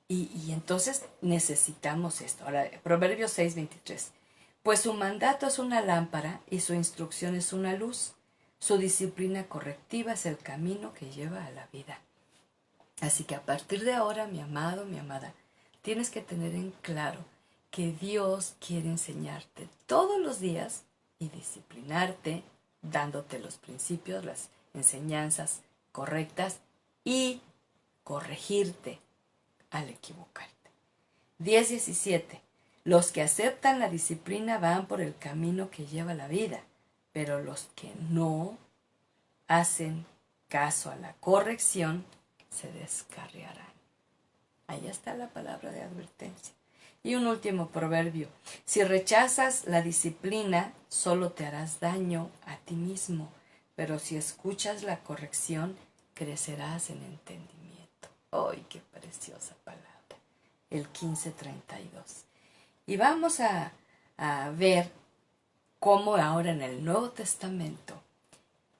Y entonces necesitamos esto. Ahora, Proverbios 6:23. Pues su mandato es una lámpara y su instrucción es una luz. Su disciplina correctiva es el camino que lleva a la vida. Así que a partir de ahora, mi amado, mi amada, tienes que tener en claro que Dios quiere enseñarte todos los días y disciplinarte, dándote los principios, las enseñanzas correctas y corregirte al equivocarte. 10:17. Los que aceptan la disciplina van por el camino que lleva a la vida, pero los que no hacen caso a la corrección se descarriarán. Ahí está la palabra de advertencia. Y un último proverbio. Si rechazas la disciplina, solo te harás daño a ti mismo, pero si escuchas la corrección, crecerás en entendimiento. ¡Ay, qué preciosa palabra! El 15:32. Y vamos a ver cómo ahora en el Nuevo Testamento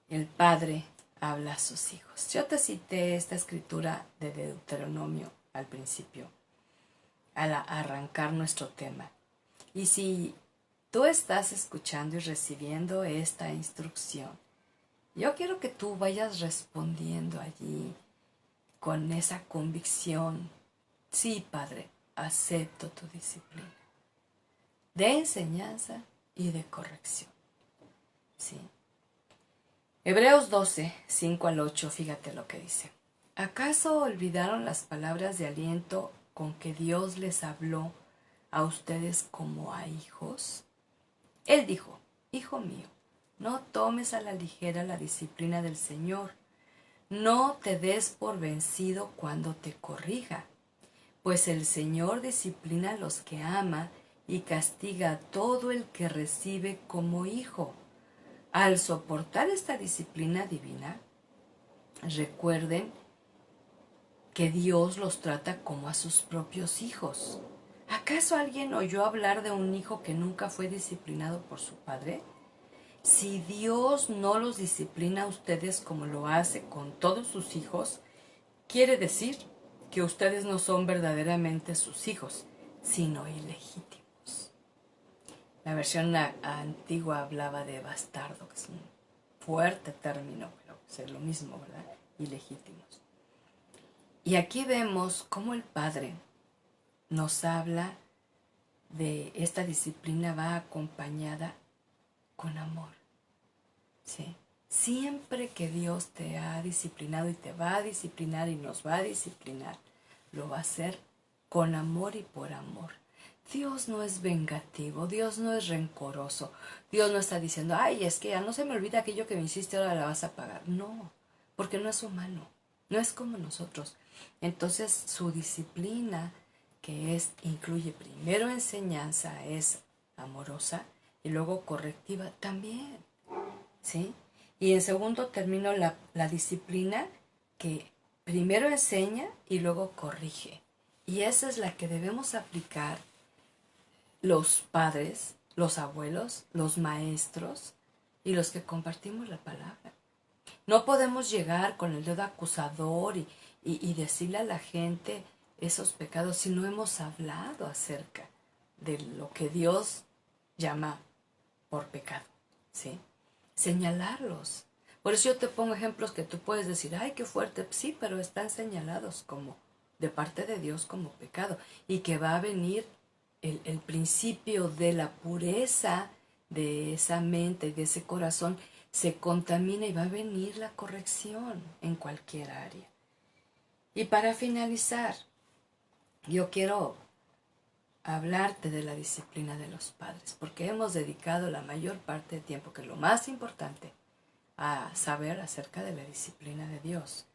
el Padre habla a sus hijos. Yo te cité esta escritura de Deuteronomio al principio, al arrancar nuestro tema. Y si tú estás escuchando y recibiendo esta instrucción, yo quiero que tú vayas respondiendo allí con esa convicción. Sí, Padre, acepto tu disciplina de enseñanza y de corrección. ¿Sí? Hebreos 12:5-8, fíjate lo que dice. ¿Acaso olvidaron las palabras de aliento con que Dios les habló a ustedes como a hijos? Él dijo: Hijo mío, no tomes a la ligera la disciplina del Señor. No te des por vencido cuando te corrija, pues el Señor disciplina a los que ama y castiga a todo el que recibe como hijo. Al soportar esta disciplina divina, recuerden que Dios los trata como a sus propios hijos. ¿Acaso alguien oyó hablar de un hijo que nunca fue disciplinado por su padre? Si Dios no los disciplina a ustedes como lo hace con todos sus hijos, quiere decir que ustedes no son verdaderamente sus hijos, sino ilegítimos. La versión antigua hablaba de bastardo, que es un fuerte término, pero es lo mismo, ¿verdad? Ilegítimos. Y aquí vemos cómo el Padre nos habla de esta disciplina, va acompañada con amor, ¿sí? Siempre que Dios te ha disciplinado y te va a disciplinar y nos va a disciplinar, lo va a hacer con amor y por amor. Dios no es vengativo, Dios no es rencoroso, Dios no está diciendo: ay, es que ya no se me olvida aquello que me hiciste, ahora la vas a pagar. No, porque no es humano, no es como nosotros. Entonces su disciplina, que incluye primero enseñanza, es amorosa, y luego correctiva también, ¿sí? Y en segundo término, la disciplina que primero enseña y luego corrige. Y esa es la que debemos aplicar los padres, los abuelos, los maestros y los que compartimos la palabra. No podemos llegar con el dedo acusador y decirle a la gente esos pecados si no hemos hablado acerca de lo que Dios llama por pecado, ¿sí? Señalarlos. Por eso yo te pongo ejemplos que tú puedes decir: ay, qué fuerte. Sí, pero están señalados como de parte de Dios como pecado, y que va a venir el principio de la pureza de esa mente y de ese corazón, se contamina y va a venir la corrección en cualquier área. Y para finalizar, yo quiero hablarte de la disciplina de los padres, porque hemos dedicado la mayor parte del tiempo, que es lo más importante, a saber acerca de la disciplina de Dios.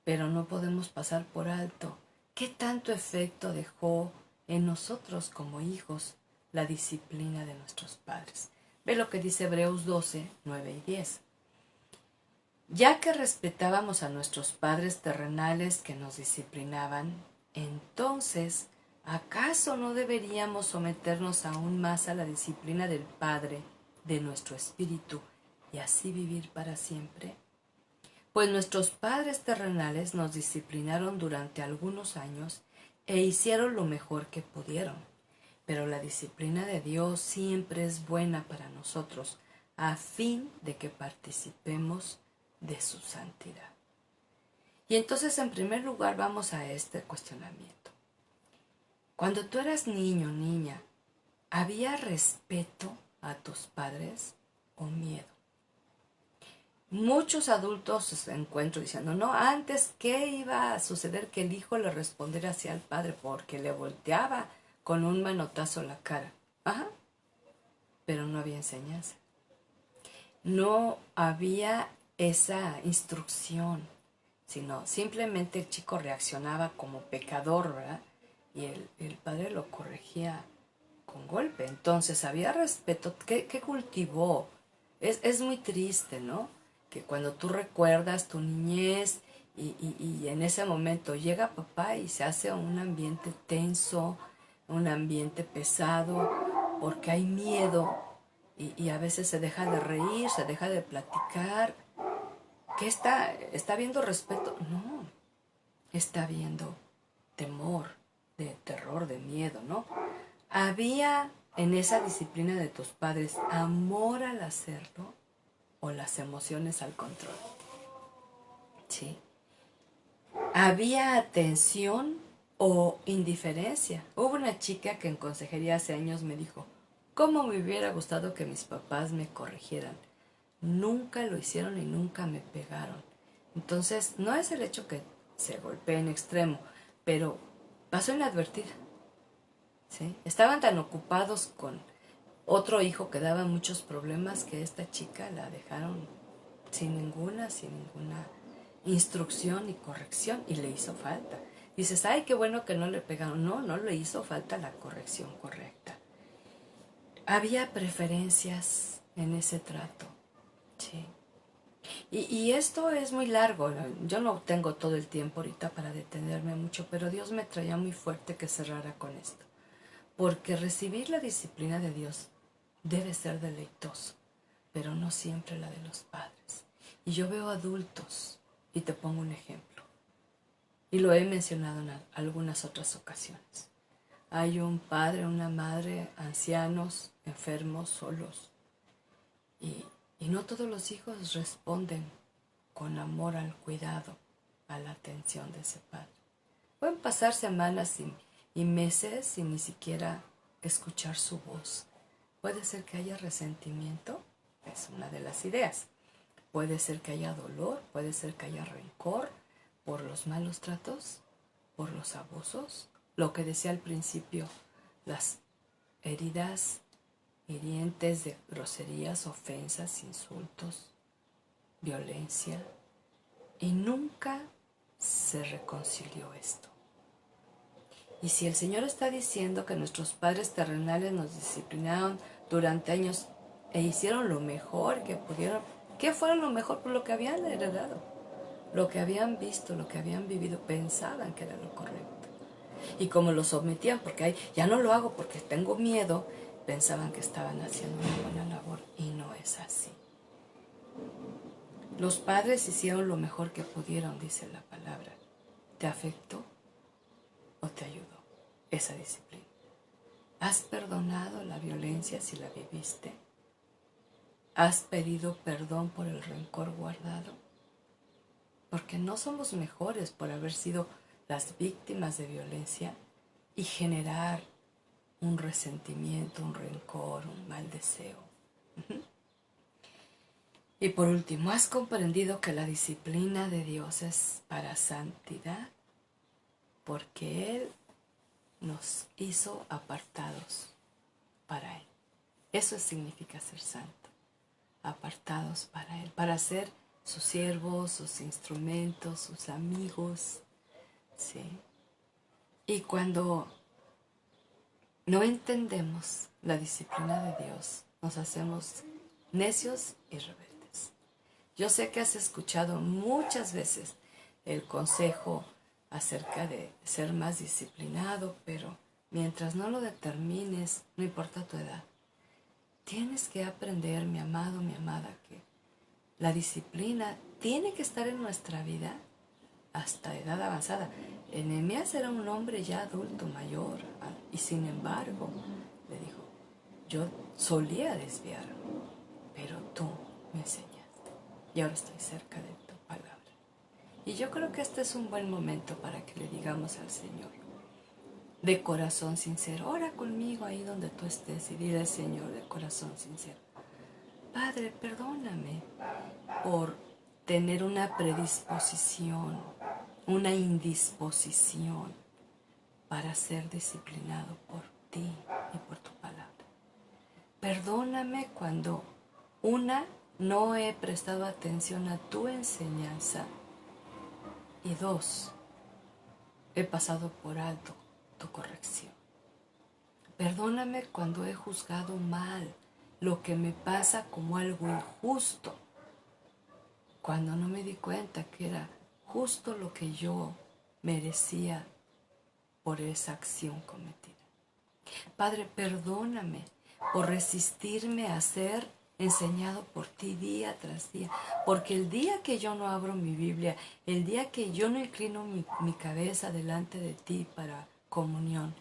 Pero no podemos pasar por alto qué tanto efecto dejó en nosotros como hijos la disciplina de nuestros padres. Ve lo que dice Hebreos 12, 9 y 10. Ya que respetábamos a nuestros padres terrenales que nos disciplinaban, entonces, ¿acaso no deberíamos someternos aún más a la disciplina del Padre de nuestro espíritu y así vivir para siempre? Pues nuestros padres terrenales nos disciplinaron durante algunos años e hicieron lo mejor que pudieron. Pero la disciplina de Dios siempre es buena para nosotros, a fin de que participemos de su santidad. Y entonces, en primer lugar, vamos a este cuestionamiento. Cuando tú eras niño o niña, ¿había respeto a tus padres o miedo? Muchos adultos se encuentran diciendo: no, antes, ¿qué iba a suceder? Que el hijo le respondiera hacia el padre porque le volteaba con un manotazo la cara. Ajá, pero no había enseñanza. No había esa instrucción, sino simplemente el chico reaccionaba como pecador, ¿verdad? Y el padre lo corregía con golpe. Entonces había respeto. ¿Qué cultivó? Es muy triste, ¿no? Que cuando tú recuerdas tu niñez y en ese momento llega papá y se hace un ambiente tenso, un ambiente pesado, porque hay miedo y a veces se deja de reír, se deja de platicar. ¿Qué está viendo respeto? No, está viendo temor, de terror, de miedo, ¿no? ¿Había en esa disciplina de tus padres amor al hacerlo o las emociones al control? Sí. ¿Había atención o indiferencia? Hubo una chica que en consejería hace años me dijo: ¿cómo me hubiera gustado que mis papás me corrigieran? Nunca lo hicieron y nunca me pegaron. Entonces, no es el hecho que se golpee en extremo, pero pasó inadvertida, ¿sí? Estaban tan ocupados con otro hijo que daba muchos problemas que esta chica la dejaron sin ninguna instrucción y corrección, y le hizo falta. Dices, ay, qué bueno que no le pegaron. No, no le hizo falta la corrección correcta. Había preferencias en ese trato, sí. Y esto es muy largo. Yo no tengo todo el tiempo ahorita para detenerme mucho, pero Dios me traía muy fuerte que cerrara con esto. Porque recibir la disciplina de Dios debe ser deleitoso, pero no siempre la de los padres. Y yo veo adultos, y te pongo un ejemplo, y lo he mencionado en algunas otras ocasiones. Hay un padre, una madre, ancianos, enfermos, solos, y no todos los hijos responden con amor al cuidado, a la atención de ese padre. Pueden pasar semanas y meses sin ni siquiera escuchar su voz. Puede ser que haya resentimiento, es una de las ideas. Puede ser que haya dolor, puede ser que haya rencor por los malos tratos, por los abusos. Lo que decía al principio, las heridas hirientes de groserías, ofensas, insultos, violencia. Y nunca se reconcilió esto. Y si el Señor está diciendo que nuestros padres terrenales nos disciplinaron durante años e hicieron lo mejor que pudieron, ¿qué fue lo mejor? Por lo que habían heredado, lo que habían visto, lo que habían vivido, pensaban que era lo correcto. Y como lo sometían, porque ya no lo hago porque tengo miedo, pensaban que estaban haciendo una buena labor, y no es así. Los padres hicieron lo mejor que pudieron, dice la palabra. ¿Te afectó o te ayudó esa disciplina? ¿Has perdonado la violencia si la viviste? ¿Has pedido perdón por el rencor guardado? Porque no somos mejores por haber sido las víctimas de violencia y generar un resentimiento, un rencor, un mal deseo. Y por último, ¿has comprendido que la disciplina de Dios es para santidad? Porque Él nos hizo apartados para Él. Eso significa ser santo, apartados para Él, para ser sus siervos, sus instrumentos, sus amigos, ¿sí? Y cuando no entendemos la disciplina de Dios, nos hacemos necios y rebeldes. Yo sé que has escuchado muchas veces el consejo acerca de ser más disciplinado, pero mientras no lo determines, no importa tu edad, tienes que aprender, mi amado, mi amada, que la disciplina tiene que estar en nuestra vida hasta edad avanzada. Nehemías era un hombre ya adulto, mayor, y sin embargo, le dijo, yo solía desviarme, pero tú me enseñaste, y ahora estoy cerca de tu palabra. Y yo creo que este es un buen momento para que le digamos al Señor, de corazón sincero, ora conmigo ahí donde tú estés y dile al Señor de corazón sincero, Padre, perdóname por tener una predisposición, una indisposición para ser disciplinado por ti y por tu palabra. Perdóname cuando no he prestado atención a tu enseñanza, y 2, he pasado por alto tu corrección. Perdóname cuando he juzgado mal lo que me pasa como algo injusto, cuando no me di cuenta que era justo lo que yo merecía por esa acción cometida. Padre, perdóname por resistirme a ser enseñado por ti día tras día, porque el día que yo no abro mi Biblia, el día que yo no inclino mi cabeza delante de ti para comunión,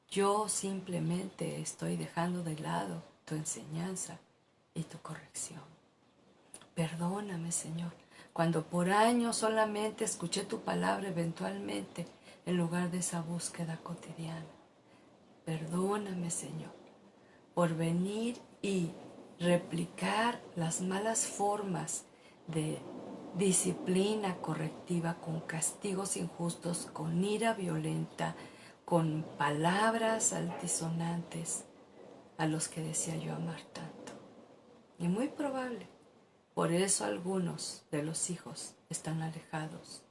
yo simplemente estoy dejando de lado tu enseñanza y tu corrección. Perdóname, Señor, cuando por años solamente escuché tu palabra eventualmente en lugar de esa búsqueda cotidiana. Perdóname, Señor, por venir y replicar las malas formas de disciplina correctiva con castigos injustos, con ira violenta, con palabras altisonantes a los que decía yo amar tanto. Y muy probable, por eso algunos de los hijos están alejados,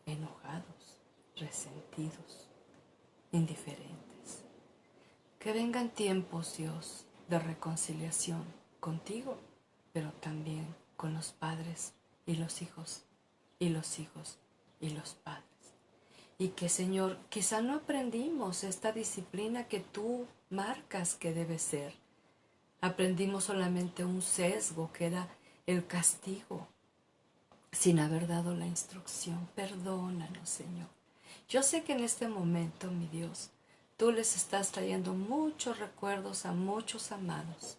enojados, resentidos, indiferentes. Que vengan tiempos, Dios, de reconciliación contigo, pero también con los padres y los hijos, y los hijos y los padres. Y que, Señor, quizá no aprendimos esta disciplina que tú marcas que debe ser. Aprendimos solamente un sesgo que era el castigo, sin haber dado la instrucción. Perdónanos, Señor. Yo sé que en este momento, mi Dios, tú les estás trayendo muchos recuerdos a muchos amados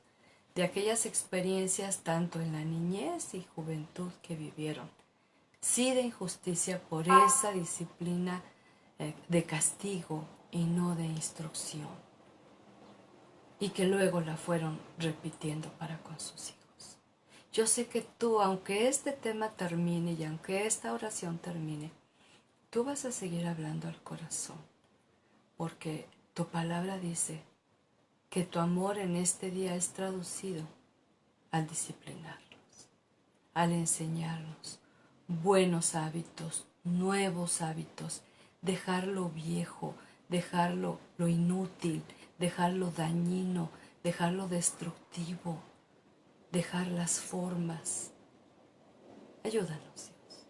de aquellas experiencias tanto en la niñez y juventud que vivieron. Sí, de injusticia por esa disciplina de castigo y no de instrucción. Y que luego la fueron repitiendo para con sus hijos. Yo sé que tú, aunque este tema termine y aunque esta oración termine, tú vas a seguir hablando al corazón, porque tu palabra dice que tu amor en este día es traducido al disciplinarnos, al enseñarnos buenos hábitos, nuevos hábitos, dejar lo viejo, dejar lo inútil, dejar lo dañino, dejar lo destructivo, dejar las formas. Ayúdanos, Dios.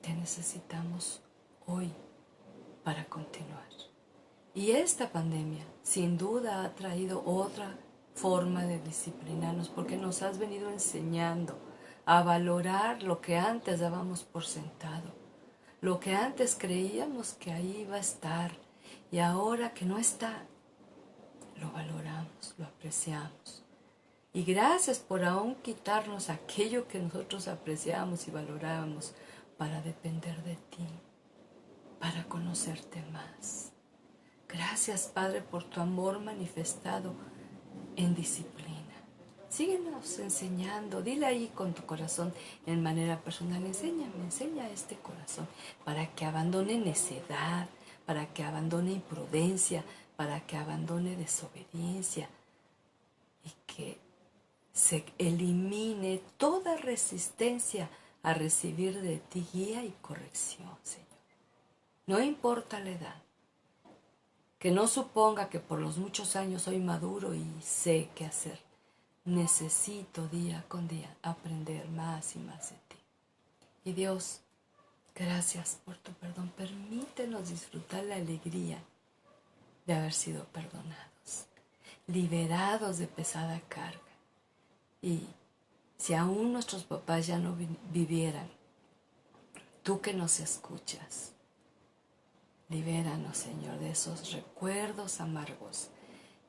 Te necesitamos hoy para continuar. Y esta pandemia sin duda ha traído otra forma de disciplinarnos, porque nos has venido enseñando a valorar lo que antes dábamos por sentado, lo que antes creíamos que ahí iba a estar y ahora que no está, lo valoramos, lo apreciamos. Y gracias por aún quitarnos aquello que nosotros apreciábamos y valorábamos para depender de ti, para conocerte más. Gracias, Padre, por tu amor manifestado en disciplina. Síguenos enseñando. Dile ahí con tu corazón en manera personal. Enseña este corazón para que abandone necedad, para que abandone imprudencia, para que abandone desobediencia y que se elimine toda resistencia a recibir de ti guía y corrección, Señor. No importa la edad. Que no suponga que por los muchos años soy maduro y sé qué hacer. Necesito día con día aprender más y más de ti. Y Dios, gracias por tu perdón. Permítenos disfrutar la alegría de haber sido perdonados, liberados de pesada carga. Y si aún nuestros papás ya no vivieran, tú que nos escuchas, libéranos, Señor, de esos recuerdos amargos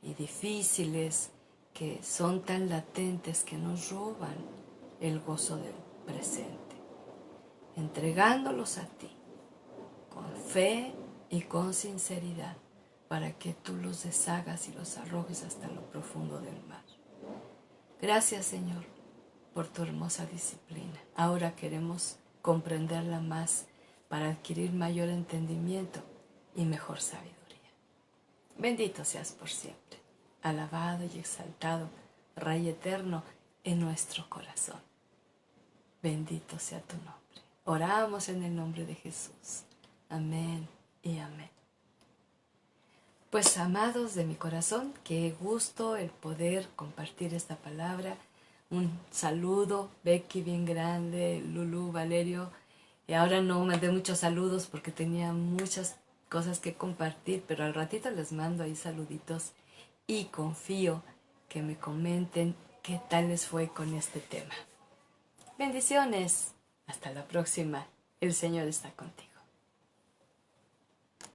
y difíciles que son tan latentes que nos roban el gozo del presente. Entregándolos a ti, con fe y con sinceridad, para que tú los deshagas y los arrojes hasta lo profundo del mar. Gracias, Señor, por tu hermosa disciplina. Ahora queremos comprenderla más para adquirir mayor entendimiento y mejor sabiduría. Bendito seas por siempre, alabado y exaltado, Rey eterno en nuestro corazón. Bendito sea tu nombre. Oramos en el nombre de Jesús. Amén y amén. Pues amados de mi corazón, qué gusto el poder compartir esta palabra. Un saludo, Becky bien grande, Lulu, Valerio. Y ahora no mandé muchos saludos porque tenía muchas cosas que compartir, pero al ratito les mando ahí saluditos y confío que me comenten qué tal les fue con este tema. Bendiciones. Hasta la próxima. El Señor está contigo.